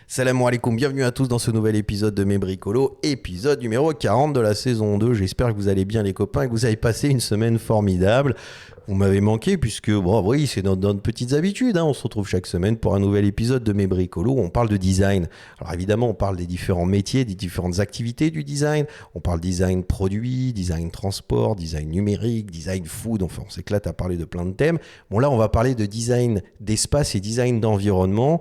Salam alaikum, bienvenue à tous dans ce nouvel épisode de Mes Bricolos, épisode numéro 40 de la saison 2. J'espère que vous allez bien les copains et que vous avez passé une semaine formidable. Vous m'avez manqué puisque, bon oui, c'est notre petites habitudes, hein. On se retrouve chaque semaine pour un nouvel épisode de Mes Bricolos où on parle de design. Alors évidemment, on parle des différents métiers, des différentes activités du design. On parle design produit, design transport, design numérique, design food. Enfin, on s'éclate à parler de plein de thèmes. Bon là, on va parler de design d'espace et design d'environnement.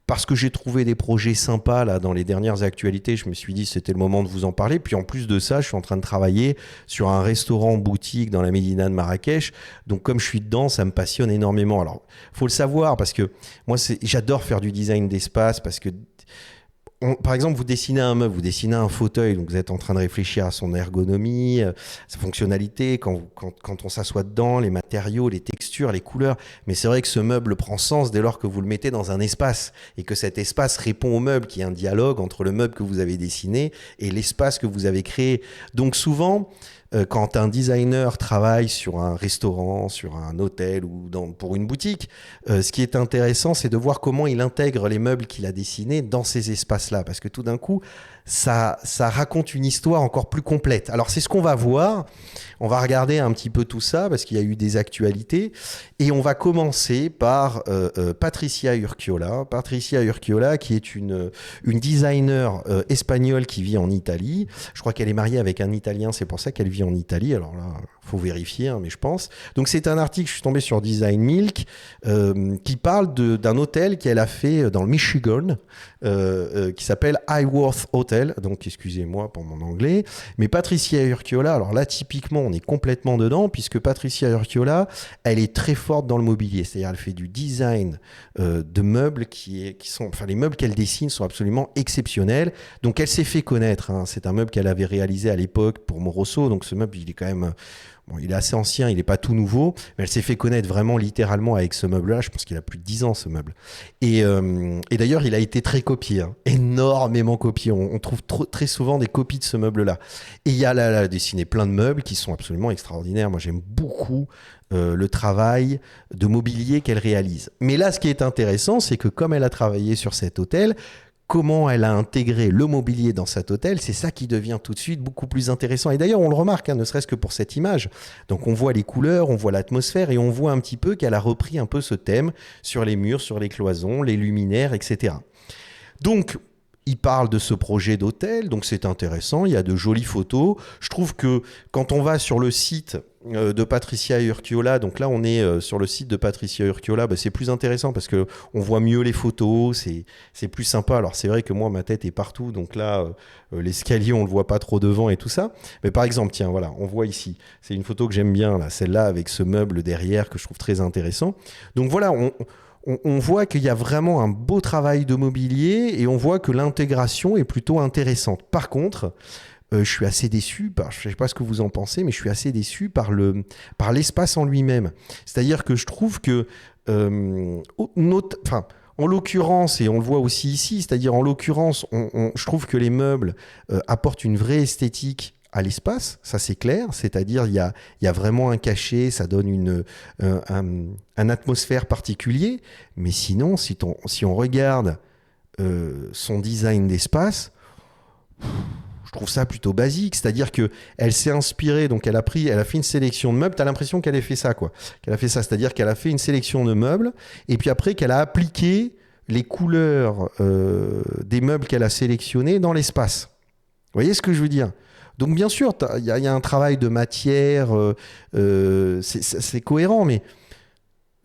Parce que j'ai trouvé des projets sympas là dans les dernières actualités, je me suis dit c'était le moment de vous en parler. Puis en plus de ça, je suis en train de travailler sur un restaurant boutique dans la Médina de Marrakech. Donc comme je suis dedans, ça me passionne énormément. Alors, faut le savoir parce que moi j'adore faire du design d'espace parce que par exemple, vous dessinez un meuble, vous dessinez un fauteuil, donc vous êtes en train de réfléchir à son ergonomie, sa fonctionnalité, quand on s'assoit dedans, les matériaux, les textures, les couleurs. Mais c'est vrai que ce meuble prend sens dès lors que vous le mettez dans un espace et que cet espace répond au meuble, qu'il y a un dialogue entre le meuble que vous avez dessiné et l'espace que vous avez créé. Donc souvent, quand un designer travaille sur un restaurant, sur un hôtel ou pour une boutique, ce qui est intéressant, c'est de voir comment il intègre les meubles qu'il a dessinés dans ces espaces-là. Parce que tout d'un coup, ça raconte une histoire encore plus complète. Alors c'est ce qu'on va voir. On va regarder un petit peu tout ça parce qu'il y a eu des actualités. Et on va commencer par Patricia Urquiola. Patricia Urquiola qui est une designer espagnole qui vit en Italie. Je crois qu'elle est mariée avec un Italien, c'est pour ça qu'elle vit en Italie. Alors là, faut vérifier, hein, mais je pense. Donc c'est un article, je suis tombé sur Design Milk, qui parle d'un hôtel qu'elle a fait dans le Michigan, qui s'appelle Highworth Hotel. Donc excusez-moi pour mon anglais. Mais Patricia Urquiola, alors là typiquement on est complètement dedans, puisque Patricia Urquiola, elle est très forte dans le mobilier. C'est-à-dire elle fait du design de meubles enfin les meubles qu'elle dessine sont absolument exceptionnels. Donc elle s'est fait connaître, hein. C'est un meuble qu'elle avait réalisé à l'époque pour Moroso. Donc ce meuble, il est quand même... Bon, il est assez ancien, il n'est pas tout nouveau, mais elle s'est fait connaître vraiment littéralement avec ce meuble-là. Je pense qu'il a plus de 10 ans, ce meuble. Et d'ailleurs, il a été très copié, hein, énormément copié. On trouve très souvent des copies de ce meuble-là. Et il y a là dessiné plein de meubles qui sont absolument extraordinaires. Moi, j'aime beaucoup le travail de mobilier qu'elle réalise. Mais là, ce qui est intéressant, c'est que comme elle a travaillé sur cet hôtel, comment elle a intégré le mobilier dans cet hôtel, c'est ça qui devient tout de suite beaucoup plus intéressant. Et d'ailleurs, on le remarque, hein, ne serait-ce que pour cette image. Donc on voit les couleurs, on voit l'atmosphère et on voit un petit peu qu'elle a repris un peu ce thème sur les murs, sur les cloisons, les luminaires, etc. Donc, il parle de ce projet d'hôtel, donc c'est intéressant, il y a de jolies photos. Je trouve que quand on va sur le site de Patricia Urquiola, donc là on est sur le site de Patricia Urquiola, c'est plus intéressant parce que on voit mieux les photos, c'est plus sympa. Alors c'est vrai que moi ma tête est partout, donc là l'escalier on le voit pas trop devant et tout ça. Mais par exemple, tiens voilà, on voit ici, c'est une photo que j'aime bien là, celle-là avec ce meuble derrière que je trouve très intéressant. Donc voilà, on voit qu'il y a vraiment un beau travail de mobilier et on voit que l'intégration est plutôt intéressante. Par contre, je suis assez déçu, je ne sais pas ce que vous en pensez, mais je suis assez déçu par l'espace en lui-même. C'est-à-dire que je trouve que, en l'occurrence, et on le voit aussi ici, c'est-à-dire en l'occurrence, je trouve que les meubles apportent une vraie esthétique à l'espace, ça c'est clair, c'est-à-dire il y a vraiment un cachet, ça donne un atmosphère particulier, mais sinon, si on regarde son design d'espace, je trouve ça plutôt basique, c'est-à-dire que elle s'est inspirée, donc elle a fait une sélection de meubles, t'as l'impression qu'elle ait fait ça, quoi. Qu'elle a fait ça, c'est-à-dire qu'elle a fait une sélection de meubles, et puis après qu'elle a appliqué les couleurs des meubles qu'elle a sélectionnés dans l'espace. Vous voyez ce que je veux dire ? Donc bien sûr, il y a un travail de matière, c'est cohérent, mais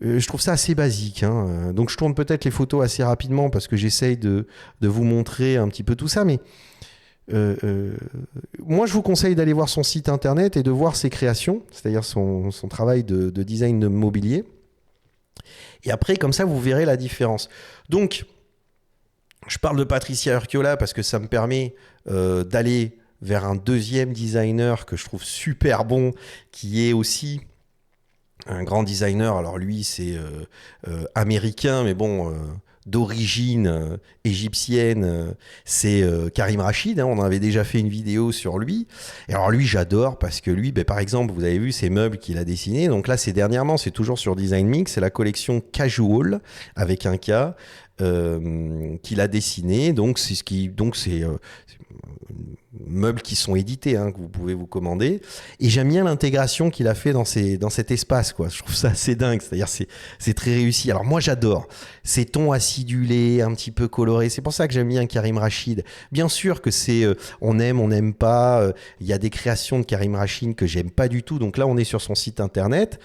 je trouve ça assez basique, hein. Donc je tourne peut-être les photos assez rapidement parce que j'essaye de vous montrer un petit peu tout ça, mais moi je vous conseille d'aller voir son site internet et de voir ses créations, c'est-à-dire son travail de design de mobilier. Et après, comme ça, vous verrez la différence. Donc, je parle de Patricia Urquiola parce que ça me permet d'aller vers un deuxième designer que je trouve super bon, qui est aussi un grand designer. Alors lui, c'est américain, mais bon, d'origine égyptienne, c'est Karim Rachid. Hein, on en avait déjà fait une vidéo sur lui. Et alors lui, j'adore parce que lui, par exemple, vous avez vu ces meubles qu'il a dessinés. Donc là, c'est dernièrement, c'est toujours sur Design Mix, c'est la collection Casual avec un K. Qu'il a dessiné, donc c'est meubles qui sont édités, hein, que vous pouvez vous commander. Et j'aime bien l'intégration qu'il a fait dans cet espace, quoi. Je trouve ça assez dingue. C'est-à-dire, c'est très réussi. Alors moi, j'adore ces tons acidulés, un petit peu colorés. C'est pour ça que j'aime bien Karim Rachid. Bien sûr que on n'aime pas. Il y a des créations de Karim Rachid que j'aime pas du tout. Donc là, on est sur son site internet.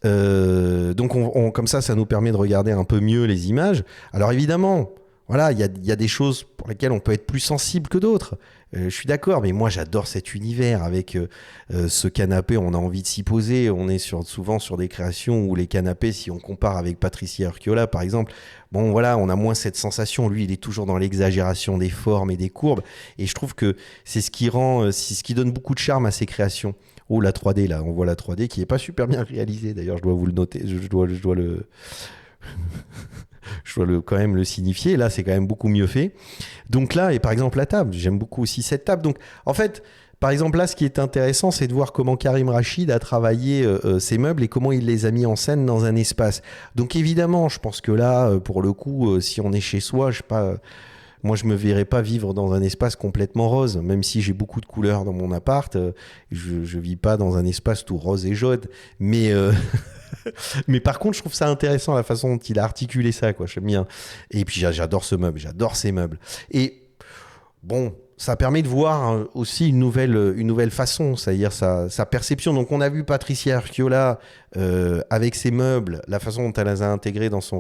Donc comme ça nous permet de regarder un peu mieux les images. Alors évidemment, voilà, il y a des choses pour lesquelles on peut être plus sensible que d'autres. Je suis d'accord, mais moi j'adore cet univers avec ce canapé, on a envie de s'y poser. On est souvent sur des créations où les canapés, si on compare avec Patricia Urquiola par exemple, bon voilà, on a moins cette sensation. Lui, il est toujours dans l'exagération des formes et des courbes. Et je trouve que c'est ce qui donne beaucoup de charme à ses créations. Oh, la 3D, là, on voit la 3D qui est pas super bien réalisée. D'ailleurs, je dois vous le noter, je dois quand même le signifier. Là, c'est quand même beaucoup mieux fait. Donc là, et par exemple, la table, j'aime beaucoup aussi cette table. Donc, en fait, par exemple, là, ce qui est intéressant, c'est de voir comment Karim Rachid a travaillé ces meubles et comment il les a mis en scène dans un espace. Donc, évidemment, je pense que là, pour le coup, si on est chez soi, je sais pas... Moi, je me verrais pas vivre dans un espace complètement rose, même si j'ai beaucoup de couleurs dans mon appart. Je vis pas dans un espace tout rose et jaune. Mais, mais par contre, je trouve ça intéressant la façon dont il a articulé ça, quoi. J'aime bien. Et puis, j'adore ce meuble. J'adore ces meubles. Et bon, ça permet de voir aussi une nouvelle façon, c'est-à-dire sa perception. Donc, on a vu Patricia Urquiola avec ses meubles, la façon dont elle les a intégrés dans son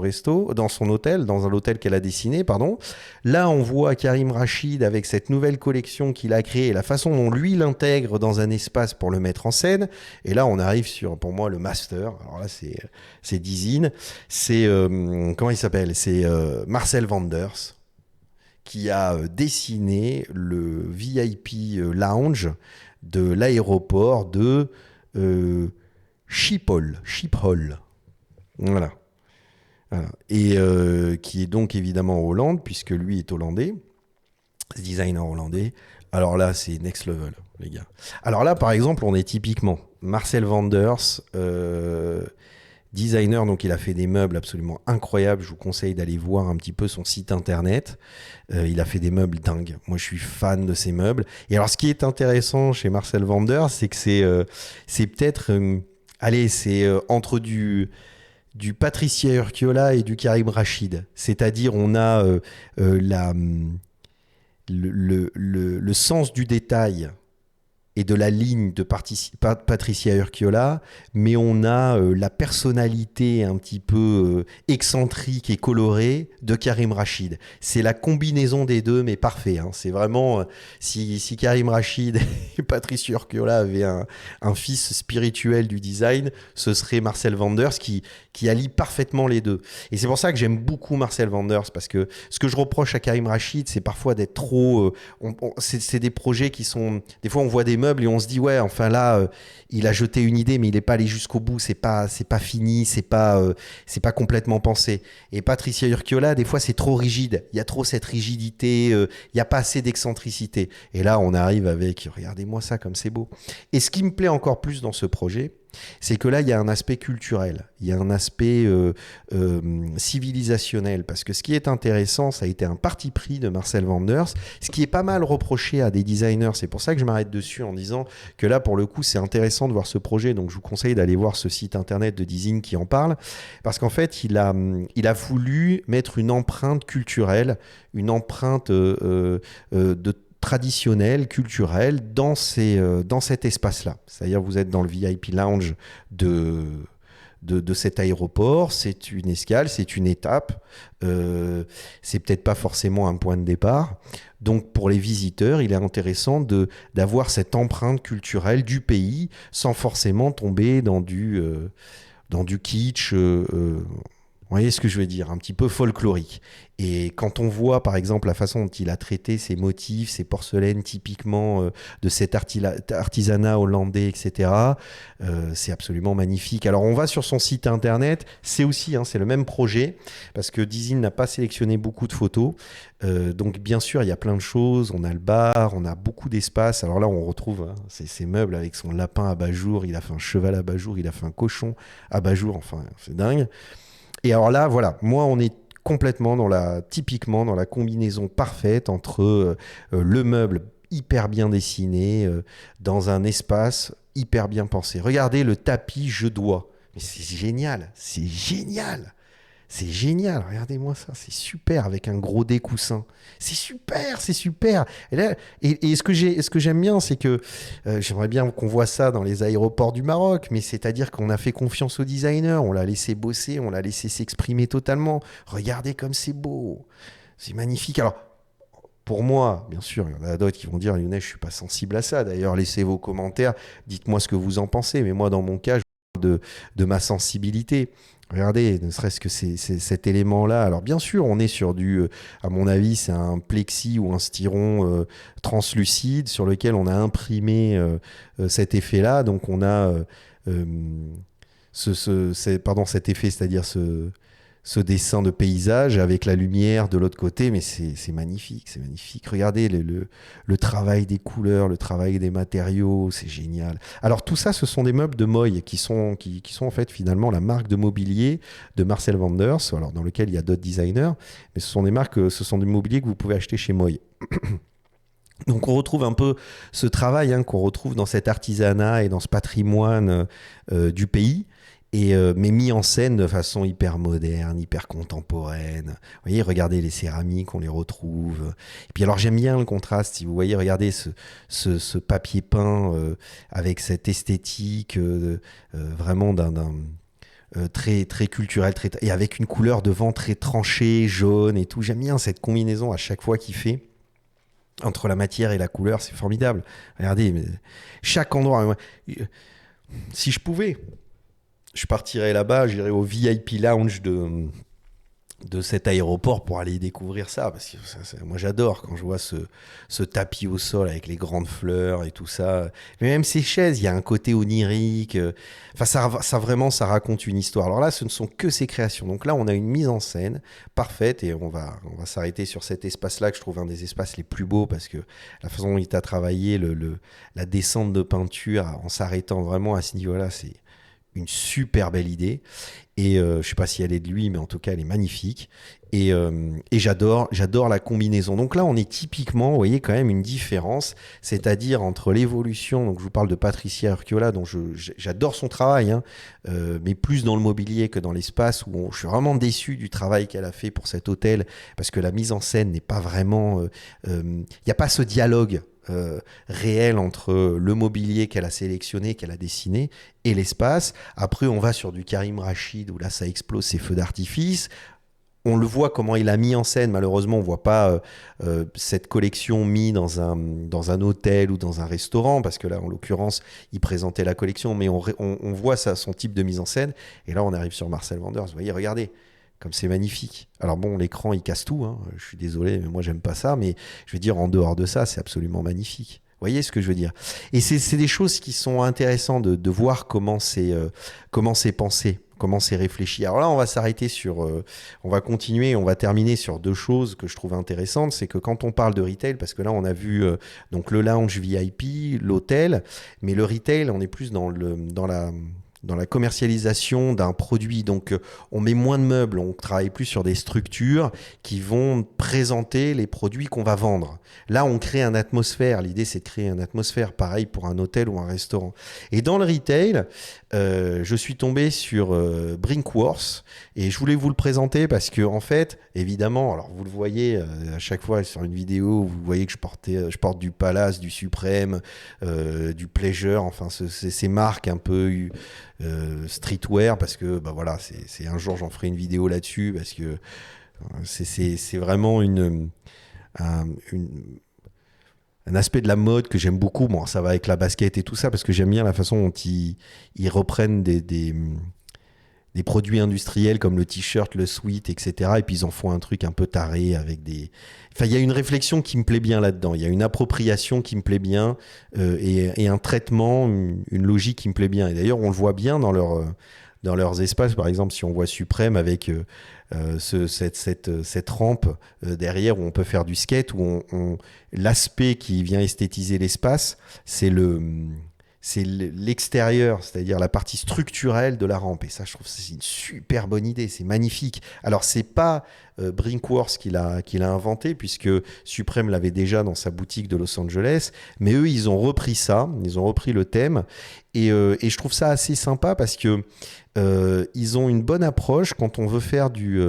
hôtel, dans l'hôtel qu'elle a dessiné, pardon. Là, on voit Karim Rachid avec cette nouvelle collection qu'il a créée, la façon dont lui l'intègre dans un espace pour le mettre en scène. Et là, on arrive sur, pour moi, le master. Alors là, c'est Dizine. C'est, comment il s'appelle ? C'est Marcel Wanders, qui a dessiné le VIP lounge de l'aéroport de Schiphol. Voilà. Et qui est donc évidemment en Hollande, puisque lui est hollandais, designer hollandais. Alors là, c'est next level, les gars. Alors là, par exemple, on est typiquement Marcel Wanders, designer, donc il a fait des meubles absolument incroyables. Je vous conseille d'aller voir un petit peu son site internet. Il a fait des meubles dingues. Moi, je suis fan de ces meubles. Et alors, ce qui est intéressant chez Marcel Wanders, c'est que c'est peut-être... c'est entre du Patricia Urquiola et du Karim Rachid. C'est-à-dire, on a le sens du détail et de la ligne de Patricia Urquiola, mais on a la personnalité un petit peu excentrique et colorée de Karim Rachid. C'est la combinaison des deux, mais parfait. Hein. C'est vraiment, si Karim Rachid et Patricia Urquiola avaient un fils spirituel du design, ce serait Marcel Wanders qui allie parfaitement les deux. Et c'est pour ça que j'aime beaucoup Marcel Wanders, parce que ce que je reproche à Karim Rachid, c'est parfois d'être trop... c'est des projets qui sont... Des fois, on voit des meubles et on se dit, ouais, enfin là, il a jeté une idée, mais il n'est pas allé jusqu'au bout, c'est pas fini, c'est pas complètement pensé. Et Patricia Urquiola, des fois, c'est trop rigide. Il y a trop cette rigidité, il n'y a pas assez d'excentricité. Et là, on arrive avec, regardez-moi ça, comme c'est beau. Et ce qui me plaît encore plus dans ce projet, c'est que là, il y a un aspect culturel, il y a un aspect civilisationnel, parce que ce qui est intéressant, ça a été un parti pris de Marcel Wanders, ce qui est pas mal reproché à des designers. C'est pour ça que je m'arrête dessus en disant que là, pour le coup, c'est intéressant de voir ce projet. Donc, je vous conseille d'aller voir ce site internet de Design qui en parle, parce qu'en fait, il a voulu mettre une empreinte culturelle, une empreinte de traditionnel, culturel, dans cet espace-là. C'est-à-dire, vous êtes dans le VIP lounge de cet aéroport, c'est une escale, c'est une étape, c'est peut-être pas forcément un point de départ. Donc, pour les visiteurs, il est intéressant d'avoir cette empreinte culturelle du pays sans forcément tomber dans du kitsch, voyez ce que je veux dire? Un petit peu folklorique. Et quand on voit, par exemple, la façon dont il a traité ces motifs, ces porcelaines typiquement de cet artisanat hollandais, etc., c'est absolument magnifique. Alors, on va sur son site internet. C'est aussi, hein, c'est le même projet, parce que Dizine n'a pas sélectionné beaucoup de photos. Donc, bien sûr, il y a plein de choses. On a le bar, on a beaucoup d'espace. Alors là, on retrouve hein, ces meubles avec son lapin abat-jour. Il a fait un cheval abat-jour, il a fait un cochon abat-jour. Enfin, c'est dingue. Et alors là, voilà, moi, on est complètement typiquement dans la combinaison parfaite entre le meuble hyper bien dessiné, dans un espace hyper bien pensé. Regardez le tapis je dois. Mais c'est génial, c'est génial. C'est génial, regardez-moi ça, c'est super avec un gros découssin. C'est super, c'est super. Et, là, ce que j'aime bien, c'est que j'aimerais bien qu'on voit ça dans les aéroports du Maroc, mais c'est-à-dire qu'on a fait confiance au designer, on l'a laissé bosser, on l'a laissé s'exprimer totalement. Regardez comme c'est beau, c'est magnifique. Alors, pour moi, bien sûr, il y en a d'autres qui vont dire, Younes, je suis pas sensible à ça. D'ailleurs, laissez vos commentaires, dites-moi ce que vous en pensez. Mais moi, dans mon cas, je parle de ma sensibilité. Regardez, ne serait-ce que cet élément-là. Alors bien sûr, on est sur à mon avis, c'est un plexi ou un styron translucide sur lequel on a imprimé cet effet-là. Donc on a euh, cet effet, c'est-à-dire ce dessin de paysage avec la lumière de l'autre côté, mais c'est magnifique, c'est magnifique. Regardez le travail des couleurs, le travail des matériaux, c'est génial. Alors tout ça, ce sont des meubles de Moy qui sont en fait finalement la marque de mobilier de Marcel Wanders, alors dans lequel il y a d'autres designers, mais ce sont des mobiliers que vous pouvez acheter chez Moy. Donc on retrouve un peu ce travail hein, qu'on retrouve dans cet artisanat et dans ce patrimoine du pays, mais mis en scène de façon hyper moderne, hyper contemporaine. Vous voyez, regardez les céramiques, on les retrouve. Et puis alors j'aime bien le contraste, si vous voyez, regardez ce papier peint avec cette esthétique vraiment très, très culturelle, et avec une couleur de vent très tranchée, jaune et tout. J'aime bien cette combinaison à chaque fois qu'il fait. Entre la matière et la couleur, c'est formidable. Regardez, chaque endroit. Si je pouvais, je partirais là-bas, j'irais au VIP Lounge de cet aéroport pour aller découvrir ça. Parce que moi, j'adore quand je vois ce tapis au sol avec les grandes fleurs et tout ça. Mais même ces chaises, il y a un côté onirique. Enfin, ça raconte une histoire. Alors là, ce ne sont que ces créations. Donc là, on a une mise en scène parfaite et on va s'arrêter sur cet espace-là que je trouve un des espaces les plus beaux parce que la façon dont il a travaillé la descente de peinture en s'arrêtant vraiment à ce niveau-là, c'est une super belle idée. Et je ne sais pas si elle est de lui, mais en tout cas, elle est magnifique. Et j'adore la combinaison. Donc là, on est typiquement, vous voyez, quand même une différence, c'est-à-dire entre l'évolution, donc je vous parle de Patricia Urquiola, dont j'adore son travail, hein, mais plus dans le mobilier que dans l'espace, où je suis vraiment déçu du travail qu'elle a fait pour cet hôtel, parce que la mise en scène n'est pas vraiment... Il n'y a pas ce dialogue réel entre le mobilier qu'elle a sélectionné, qu'elle a dessiné, et l'espace. Après, on va sur du Karim Rachid, où là, ça explose ses feux d'artifice. On le voit comment il a mis en scène. Malheureusement, on ne voit pas cette collection mise dans un hôtel ou dans un restaurant, parce que là, en l'occurrence, il présentait la collection, mais on voit ça, son type de mise en scène. Et là, on arrive sur Marcel Wanders. Vous voyez, regardez, comme c'est magnifique. Alors bon, l'écran, il casse tout, hein. Je suis désolé, mais moi, j'aime pas ça. Mais je veux dire, en dehors de ça, c'est absolument magnifique. Vous voyez ce que je veux dire? Et c'est des choses qui sont intéressantes de voir comment c'est pensé, comment c'est réfléchi. Alors là, on va s'arrêter on va continuer, on va terminer sur deux choses que je trouve intéressantes. C'est que quand on parle de retail, parce que là, on a vu donc le lounge VIP, l'hôtel, mais le retail, on est plus dans la commercialisation d'un produit. Donc, on met moins de meubles, on travaille plus sur des structures qui vont présenter les produits qu'on va vendre. Là, on crée une atmosphère. L'idée, c'est de créer une atmosphère, pareil pour un hôtel ou un restaurant. Et dans le retail, je suis tombé sur Brinkworth et je voulais vous le présenter parce que, en fait, évidemment, alors vous le voyez à chaque fois sur une vidéo, vous voyez que je porte du Palace, du Suprême, du Pleasure, enfin, ces marques un peu streetwear parce que bah voilà, c'est un jour j'en ferai une vidéo là-dessus parce que c'est vraiment un aspect de la mode que j'aime beaucoup. Bon, ça va avec la basket et tout ça parce que j'aime bien la façon dont ils reprennent des produits industriels comme le t-shirt, le sweat, etc. Et puis ils en font un truc un peu taré avec des... Enfin, il y a une réflexion qui me plaît bien là-dedans. Il y a une appropriation qui me plaît bien et un traitement, une logique qui me plaît bien. Et d'ailleurs, on le voit bien dans leurs espaces. Par exemple, si on voit Suprême avec cette rampe derrière où on peut faire du skate, où l'aspect qui vient esthétiser l'espace, c'est l'extérieur, c'est-à-dire la partie structurelle de la rampe. Et ça, je trouve que c'est une super bonne idée, c'est magnifique. Alors, c'est pas Brinkworks qui l'a inventé, puisque Supreme l'avait déjà dans sa boutique de Los Angeles, mais eux, ils ont repris ça, ils ont repris le thème, et je trouve ça assez sympa parce que ils ont une bonne approche quand on veut faire du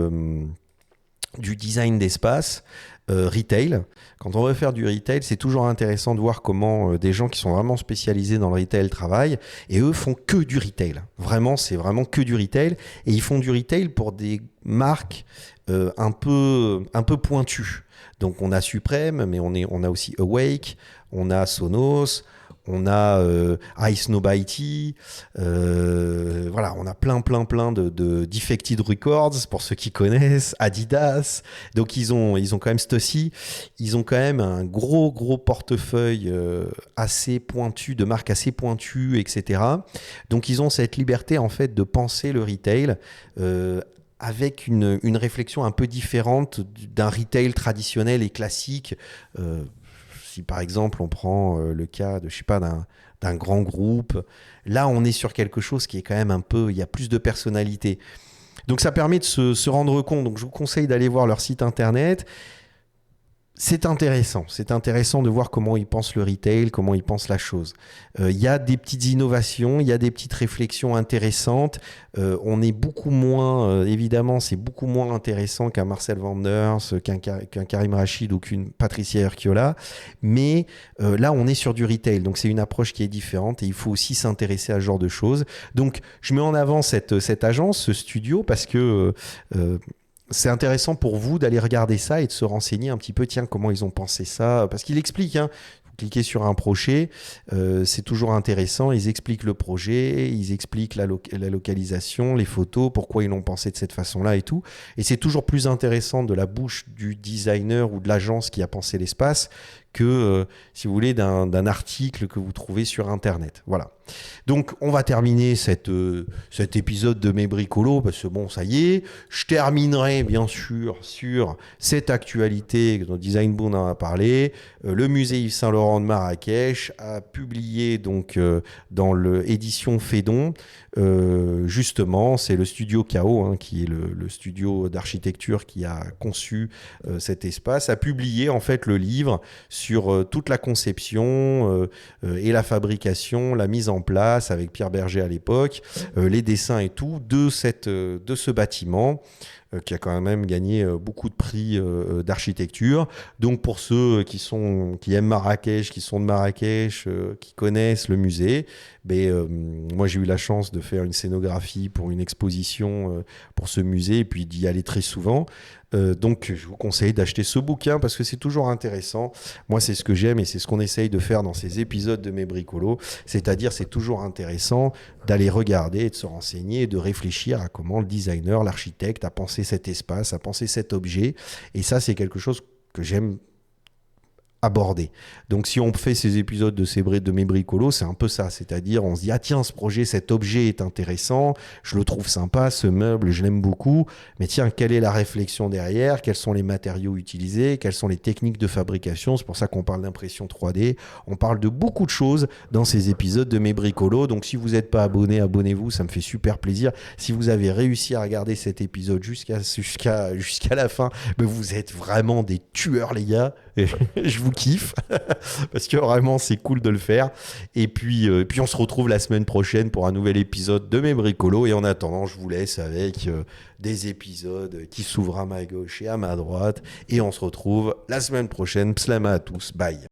design d'espace. Retail. Quand on veut faire du retail, c'est toujours intéressant de voir comment des gens qui sont vraiment spécialisés dans le retail travaillent, et eux font que du retail. Vraiment, c'est vraiment que du retail, et ils font du retail pour des marques un peu pointues. Donc on a Supreme, mais on a aussi Awake, on a Sonos, on a Ice No Bitey, voilà, on a plein de Defected Records pour ceux qui connaissent, Adidas. Donc ils ont quand même Stussy, ils ont quand même un gros portefeuille assez pointu, de marques assez pointues, etc. Donc ils ont cette liberté en fait de penser le retail avec une réflexion un peu différente d'un retail traditionnel et classique. Si par exemple on prend le cas de, je sais pas, d'un grand groupe, là on est sur quelque chose qui est quand même un peu, il y a plus de personnalité. Donc ça permet de se rendre compte. Donc je vous conseille d'aller voir leur site internet. C'est intéressant de voir comment ils pensent le retail, comment ils pensent la chose. Il y a des petites innovations, il y a des petites réflexions intéressantes. On est beaucoup moins, évidemment, c'est beaucoup moins intéressant qu'un Marcel Wanders, qu'un Karim Rachid ou qu'une Patricia Urquiola. Mais là, on est sur du retail, donc c'est une approche qui est différente et il faut aussi s'intéresser à ce genre de choses. Donc, je mets en avant cette agence, ce studio, parce que c'est intéressant pour vous d'aller regarder ça et de se renseigner un petit peu, tiens, comment ils ont pensé ça. Parce qu'il explique, hein, vous cliquez sur un projet, c'est toujours intéressant. Ils expliquent le projet, ils expliquent la localisation, les photos, pourquoi ils l'ont pensé de cette façon-là et tout. Et c'est toujours plus intéressant de la bouche du designer ou de l'agence qui a pensé l'espace que, si vous voulez, d'un article que vous trouvez sur Internet. Voilà. Donc, on va terminer cet épisode de Mes Bricolos, parce que bon, ça y est. Je terminerai, bien sûr, sur cette actualité dont Design Boom en a parlé. Le musée Yves Saint-Laurent de Marrakech a publié, donc, dans l'édition Fédon, justement, c'est le studio KO, hein, qui est le studio d'architecture qui a conçu cet espace, a publié, en fait, le livre sur toute la conception et la fabrication, la mise en place avec Pierre Berger à l'époque, les dessins et tout de ce bâtiment qui a quand même gagné beaucoup de prix d'architecture. Donc pour ceux qui aiment Marrakech, qui sont de Marrakech, qui connaissent le musée, moi j'ai eu la chance de faire une scénographie pour une exposition pour ce musée et puis d'y aller très souvent. Donc je vous conseille d'acheter ce bouquin parce que c'est toujours intéressant. Moi c'est ce que j'aime et c'est ce qu'on essaye de faire dans ces épisodes de Mes Bricolos, c'est-à-dire c'est toujours intéressant d'aller regarder et de se renseigner et de réfléchir à comment le designer, l'architecte a pensé cet espace, a pensé cet objet, et ça c'est quelque chose que j'aime aborder. Donc si on fait ces épisodes de Mes Bricolos, c'est un peu ça, c'est-à-dire on se dit, ah tiens, ce projet, cet objet est intéressant, je le trouve sympa, ce meuble, je l'aime beaucoup, mais tiens, quelle est la réflexion derrière, quels sont les matériaux utilisés, quelles sont les techniques de fabrication, c'est pour ça qu'on parle d'impression 3D, on parle de beaucoup de choses dans ces épisodes de Mes Bricolos. Donc si vous n'êtes pas abonné, abonnez-vous, ça me fait super plaisir. Si vous avez réussi à regarder cet épisode jusqu'à la fin, vous êtes vraiment des tueurs, les gars. Je vous kiffe parce que vraiment c'est cool de le faire, et puis on se retrouve la semaine prochaine pour un nouvel épisode de Mes Bricolos, et en attendant je vous laisse avec des épisodes qui s'ouvrent à ma gauche et à ma droite, et on se retrouve la semaine prochaine. Pslama à tous, bye.